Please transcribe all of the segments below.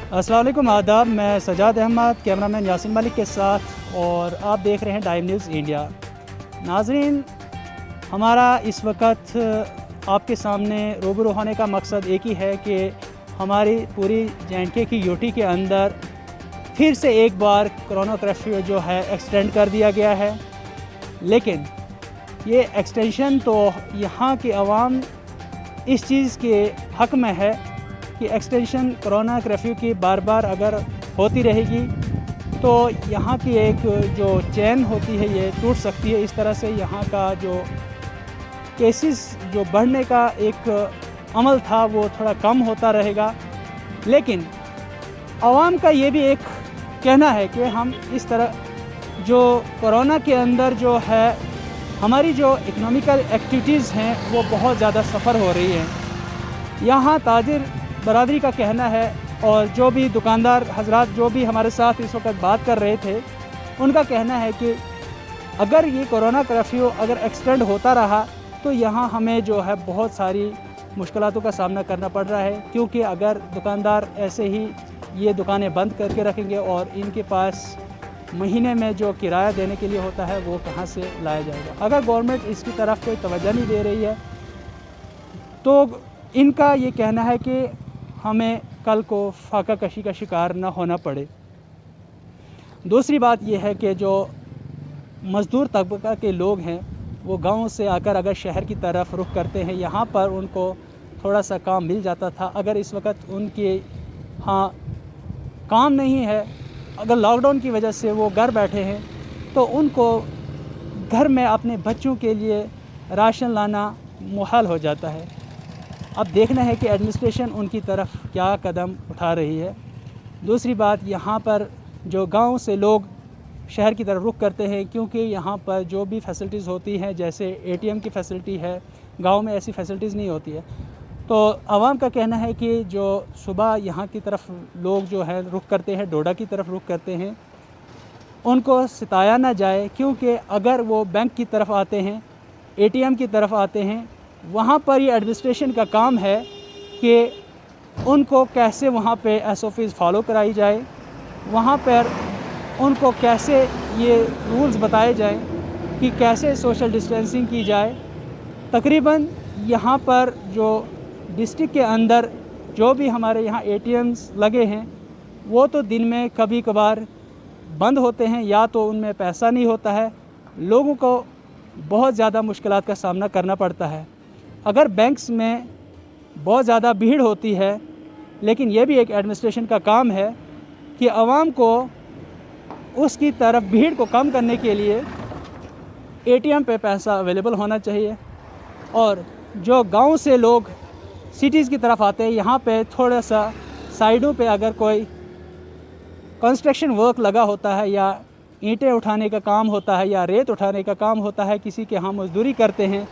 अस्सलाम वालेकुम, आदाब। मैं सजाद अहमद, कैमरामैन यासिन मलिक के साथ, और आप देख रहे हैं टाइम न्यूज़ इंडिया। नाज़रीन, हमारा इस वक्त आपके सामने रूबरू होने का मकसद एक ही है कि हमारी पूरी J&K की यूटी के अंदर फिर से एक बार कोरोना कर्फ्यू जो है एक्सटेंड कर दिया गया है। लेकिन ये एक्सटेंशन तो यहाँ की आवाम इस चीज़ के हक़ में है कि एक्सटेंशन कोरोना कर्फ्यू की बार बार अगर होती रहेगी तो यहाँ की एक जो चेन होती है ये टूट सकती है। इस तरह से यहाँ का जो केसेस जो बढ़ने का एक अमल था वो थोड़ा कम होता रहेगा। लेकिन आवाम का ये भी एक कहना है कि हम इस तरह जो कोरोना के अंदर जो है हमारी जो इकोनॉमिकल एक्टिविटीज़ हैं वो बहुत ज़्यादा सफ़र हो रही हैं। यहाँ ताजिर बरादरी का कहना है, और जो भी दुकानदार हजरात जो भी हमारे साथ इस वक्त बात कर रहे थे उनका कहना है कि अगर ये कोरोना कर्फ्यू अगर एक्सटेंड होता रहा तो यहाँ हमें जो है बहुत सारी मुश्किलातों का सामना करना पड़ रहा है। क्योंकि अगर दुकानदार ऐसे ही ये दुकानें बंद करके रखेंगे और इनके पास महीने में जो किराया देने के लिए होता है वो कहाँ से लाया जाएगा। अगर गवर्नमेंट इसकी तरफ कोई तवज्जो नहीं दे रही है तो इनका ये कहना है कि हमें कल को फाका कशी का शिकार ना होना पड़े। दूसरी बात यह है कि जो मज़दूर तबका के लोग हैं वो गांव से आकर अगर शहर की तरफ रुख करते हैं, यहाँ पर उनको थोड़ा सा काम मिल जाता था। अगर इस वक्त उनके यहाँ काम नहीं है, अगर लॉकडाउन की वजह से वो घर बैठे हैं तो उनको घर में अपने बच्चों के लिए राशन लाना मुहाल हो जाता है। अब देखना है कि एडमिनिस्ट्रेशन उनकी तरफ क्या कदम उठा रही है। दूसरी बात, यहाँ पर जो गांव से लोग शहर की तरफ रुख करते हैं क्योंकि यहाँ पर जो भी फैसिलिटीज़ होती हैं जैसे ATM की फैसिलिटी है, गांव में ऐसी फैसिलिटीज़ नहीं होती है। तो आवाम का कहना है कि जो सुबह यहाँ की तरफ लोग जो है रुख करते हैं, डोडा की तरफ रुख करते हैं, उनको सताया ना जाए। क्योंकि अगर वो बैंक की तरफ आते हैं, ATM की तरफ आते हैं, वहाँ पर ये एडमिनिस्ट्रेशन का काम है कि उनको कैसे वहाँ पे SOPs फॉलो कराई जाए, वहाँ पर उनको कैसे ये रूल्स बताए जाएं कि कैसे सोशल डिस्टेंसिंग की जाए। तकरीबन यहाँ पर जो डिस्ट्रिक्ट के अंदर जो भी हमारे यहाँ ATMs लगे हैं वो तो दिन में कभी कभार बंद होते हैं या तो उनमें पैसा नहीं होता है। लोगों को बहुत ज़्यादा मुश्किलात का सामना करना पड़ता है। अगर बैंक्स में बहुत ज़्यादा भीड़ होती है, लेकिन ये भी एक एडमिनिस्ट्रेशन का काम है कि आवाम को उसकी तरफ भीड़ को कम करने के लिए ATM पे पैसा अवेलेबल होना चाहिए। और जो गांव से लोग सिटीज़ की तरफ आते हैं, यहाँ पे थोड़ा सा साइडों पे अगर कोई कंस्ट्रक्शन वर्क लगा होता है या ईंटें उठाने का काम होता है या रेत उठाने का काम होता है, किसी के यहाँ मजदूरी करते हैं,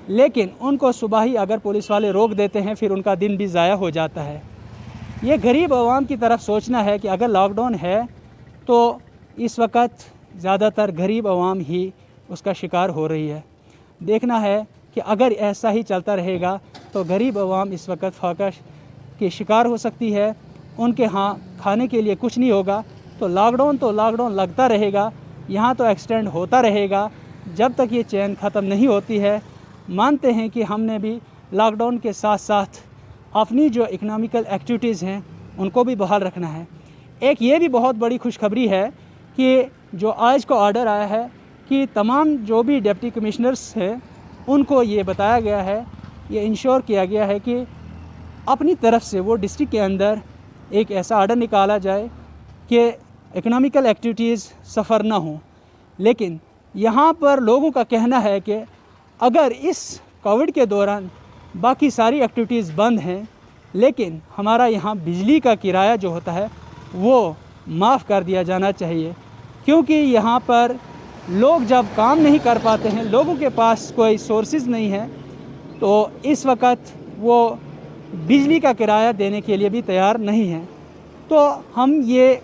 लेकिन उनको सुबह ही अगर पुलिस वाले रोक देते हैं फिर उनका दिन भी ज़ाया हो जाता है। ये गरीब आवाम की तरफ सोचना है कि अगर लॉकडाउन है तो इस वक्त ज़्यादातर गरीब आवाम ही उसका शिकार हो रही है। देखना है कि अगर ऐसा ही चलता रहेगा तो गरीब आवाम इस वक्त फाका के शिकार हो सकती है। उनके यहाँ खाने के लिए कुछ नहीं होगा। तो लॉकडाउन लगता रहेगा, यहाँ तो एक्सटेंड होता रहेगा जब तक ये चैन ख़त्म नहीं होती है। मानते हैं कि हमने भी लॉकडाउन के साथ साथ अपनी जो इकोनॉमिकल एक्टिविटीज़ हैं उनको भी बहाल रखना है। एक ये भी बहुत बड़ी खुशखबरी है कि जो आज को ऑर्डर आया है कि तमाम जो भी डिप्टी कमिश्नर्स हैं उनको ये बताया गया है, ये इंश्योर किया गया है कि अपनी तरफ से वो डिस्ट्रिक्ट के अंदर एक ऐसा ऑर्डर निकाला जाए कि इकोनॉमिकल एक्टिविटीज़ सफ़र ना हो। लेकिन यहाँ पर लोगों का कहना है कि अगर इस कोविड के दौरान बाकी सारी एक्टिविटीज़ बंद हैं, लेकिन हमारा यहाँ बिजली का किराया जो होता है वो माफ़ कर दिया जाना चाहिए। क्योंकि यहाँ पर लोग जब काम नहीं कर पाते हैं, लोगों के पास कोई सोर्सेज नहीं है, तो इस वक्त वो बिजली का किराया देने के लिए भी तैयार नहीं हैं। तो हम ये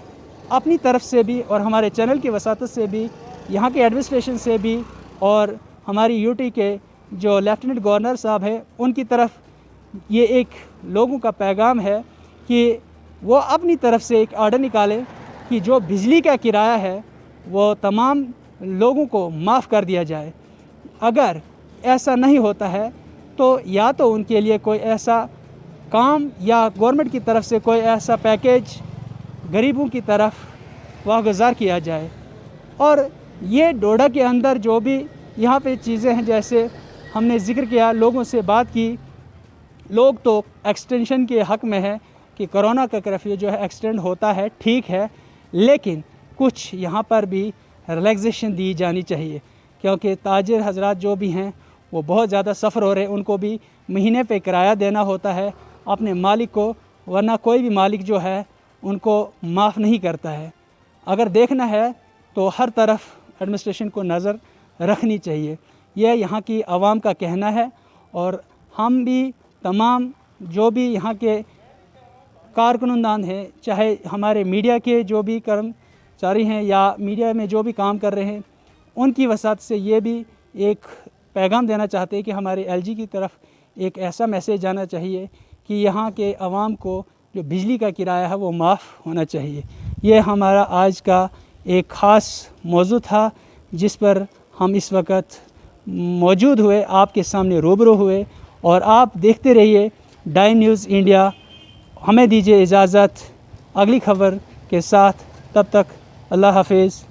अपनी तरफ से भी और हमारे चैनल की वसातत से भी, यहाँ के एडमिनिस्ट्रेशन से भी और हमारी यूटी के जो लेफ्टिनेंट गवर्नर साहब हैं उनकी तरफ ये एक लोगों का पैगाम है कि वो अपनी तरफ से एक आर्डर निकाले कि जो बिजली का किराया है वो तमाम लोगों को माफ़ कर दिया जाए। अगर ऐसा नहीं होता है तो या तो उनके लिए कोई ऐसा काम या गवर्नमेंट की तरफ से कोई ऐसा पैकेज गरीबों की तरफ वागुज़ार किया जाए। और ये डोडा के अंदर जो भी यहाँ पे चीज़ें हैं, जैसे हमने ज़िक्र किया, लोगों से बात की, लोग तो एक्सटेंशन के हक़ में है कि कोरोना का कर्फ्यू जो है एक्सटेंड होता है, ठीक है, लेकिन कुछ यहाँ पर भी रिलैक्सेशन दी जानी चाहिए, क्योंकि ताजिर हजरात जो भी हैं वो बहुत ज़्यादा सफ़र हो रहे हैं, उनको भी महीने पे किराया देना होता है अपने मालिक को, वरना कोई भी मालिक जो है उनको माफ़ नहीं करता है। अगर देखना है तो हर तरफ एडमिनिस्ट्रेशन को नज़र रखनी चाहिए, यह यहाँ की आवाम का कहना है। और हम भी तमाम जो भी यहाँ के कारकुनदान हैं, चाहे हमारे मीडिया के जो भी कर्मचारी हैं या मीडिया में जो भी काम कर रहे हैं, उनकी वसात से ये भी एक पैगाम देना चाहते हैं कि हमारे एलजी की तरफ एक ऐसा मैसेज जाना चाहिए कि यहाँ के आवाम को जो बिजली का किराया है वो माफ़ होना चाहिए। ये हमारा आज का एक ख़ास मौजू था जिस पर हम इस वक्त मौजूद हुए, आपके सामने रूबरू हुए। और आप देखते रहिए डाइम न्यूज़ इंडिया। हमें दीजिए इजाज़त अगली खबर के साथ, तब तक अल्लाह हाफिज़।